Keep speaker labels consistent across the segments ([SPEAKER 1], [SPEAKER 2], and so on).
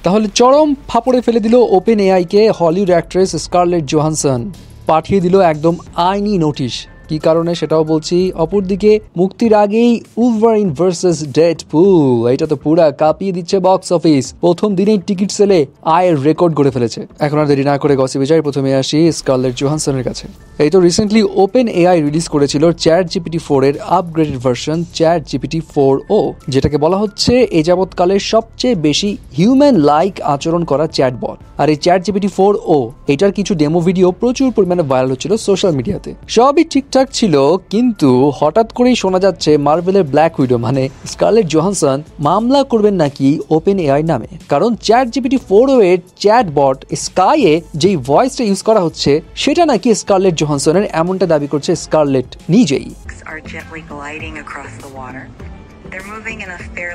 [SPEAKER 1] তাহলে চরম ফাপড়ে ফেলে দিল ওপেন এআই কে হলিউড অ্যাক্ট্রেস স্কারলেট জোহানসন, পাঠিয়ে দিল একদম আইনি নোটিশ। কি কারণে সেটাও বলছি। অপরদিকে মুক্তির আগেই উলভারিন ভার্সেস ডেডপুল, এটা তো পুরা কাঁপিয়ে দিচ্ছে বক্স অফিস। প্রথম দিনেই টিকিট সেলে আয়ের রেকর্ড করে ফেলেছে। এখন আর দেরি না করে গসিপে যাই। প্রথমে আসি স্কারলেট জোহানসনের কাছে। এই তো রিসেন্টলি ওপেন এআই রিলিজ করেছিল চ্যাট জিপিটি 4 এর upgraded version chat GPT 4o, যেটাকে বলা হচ্ছে এ যাবৎকালের সবচেয়ে বেশি হিউম্যান লাইক আচরণ করা চ্যাটবট। আর এই চ্যাট জিপিটি 4o এটার কিছু ডেমো ভিডিও প্রচুর পরিমাণে ভাইরাল হচ্ছিল সোশ্যাল মিডিয়াতে। সবই ঠিকঠাক ছিল, কিন্তু হঠাৎ করেই শোনা যাচ্ছে মার্ভেলের ব্ল্যাক উইডো মানে স্কারলেট জোহানসন মামলা করবেন নাকি ওপেন এআই নামে। কারণ চ্যাট জিপিটি 4o এর চ্যাটবট স্কাইয়ে যেই ভয়েসটা ইউজ করা হচ্ছে সেটা নাকি স্কারলেট জোহানসনের, এমনটা দাবি করছে স্কারলেট নিজেই।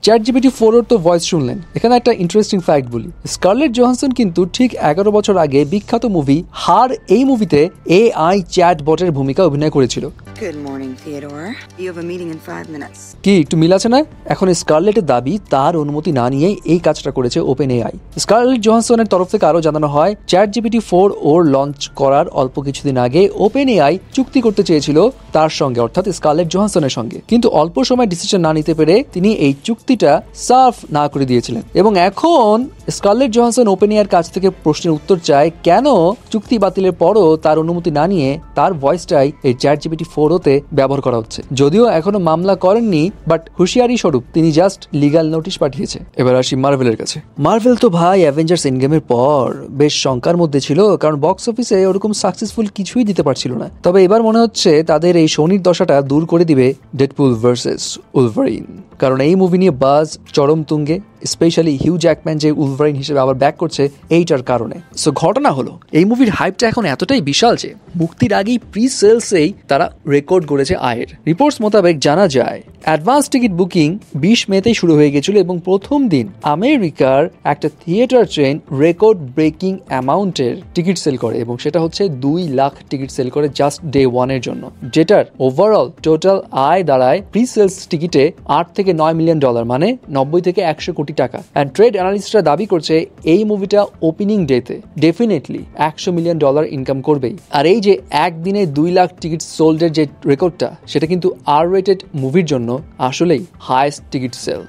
[SPEAKER 1] চ্যাট জিপিটি 4 তো ভয়েস শুনলেন। এখানে একটা ইন্টারেস্টিং ফ্যাক্ট বলি, স্কারলেট জোহানসন কিন্তু ঠিক 11 বছর আগে বিখ্যাত মুভি হার এই মুভিতে এআই চ্যাট বটের ভূমিকা অভিনয় করেছিল।
[SPEAKER 2] Good morning, Theodore. You have a meeting in 5 minutes.
[SPEAKER 1] কি একটু মিল আছে না? এখন স্কারলেটের দাবি তার অনুমতি না নিয়ে এই কাজটা করেছে ওপেন এআই। স্কারলেট জোহানসনের তরফ থেকে আরো জানানো হয় চ্যাট জিপিটি 4o লঞ্চ করার অল্প কিছুদিন আগে ওপেন এআই চুক্তি করতে চেয়েছিল তার সঙ্গে, অর্থাৎ স্কারলেট জোহানসনের সঙ্গে, কিন্তু অল্প সময় ডিসিশন না নিতে পেরে তিনি এই চুক্তিটা সাফ না করে দিয়েছিলেন। এবং এখন স্কারলেট জোহানসন ওপেন এআইয়ের কাছ থেকে প্রশ্নের উত্তর চায় কেন চুক্তি বাতিলের পরও তার অনুমতি না নিয়ে তার ভয়েসটাই এই চ্যাট জিপিটি 4oতে ব্যবহার করা হচ্ছে। যদিও এখনো মামলা করেননি, বাট হুঁশিয়ারি স্বরূপ তিনি জাস্ট লিগাল নোটিশ পাঠিয়েছে। এবার আসি মার্ভেলের কাছে। মার্ভেল তো ভাই অ্যাভেঞ্জার্স এন্ডগেমের পর বেশ শঙ্কার মধ্যে ছিল, কারণ বক্স অফিসে ওরকম সাকসেসফুল কিছুই দিতে পারছিল না। তবে এবার মনে হচ্ছে তাদের এই শনির দশাটা দূর করে দিবে ডেডপুল ভার্সেস উলভারিন, কারণ এই মুভি নিয়ে বাজ চরম তুঙ্গে, স্পেশালি হিউ জ্যাকম্যান যে উলভারিন হিসেবে আবার ব্যাক করছে এইটার কারণে। সো ঘটনা হলো এই মুভির হাইপটা এখন এতটাই বিশাল যে মুক্তির আগেই প্রি সেলসেই তারা রেকর্ড করেছে আয়ের। রিপোর্টস মোতাবেক জানা যায় অ্যাডভান্স টিকিট বুকিং 20 মেতেই শুরু হয়ে গেছিল এবং প্রথম দিন আমেরিকার একটা থিয়েটার চেইন রেকর্ড ব্রেকিং অ্যামাউন্টের টিকিট সেল করে, এবং সেটা হচ্ছে 2 লাখ টিকিট সেল করে জাস্ট ডে 1 এর জন্য, যেটার ওভারঅল টোটাল আয় দাঁড়ায় প্রি সেলস টিকিটে $8 থেকে $9 মিলিয়ন, মানে 90 থেকে 100 কোটি টাকা। অ্যান্ড ট্রেড অ্যানালিস্টরা দাবি করছে এই মুভিটা ওপেনিং ডেতে ডেফিনেটলি $100 মিলিয়ন ইনকাম করবেই। আর এই যে একদিনে 2 লাখ টিকিট সোল্ডের যে রেকর্ডটা, সেটা কিন্তু আর রেটেড মুভির জন্য আসলেই হাইয়েস্ট টিকিট সেল।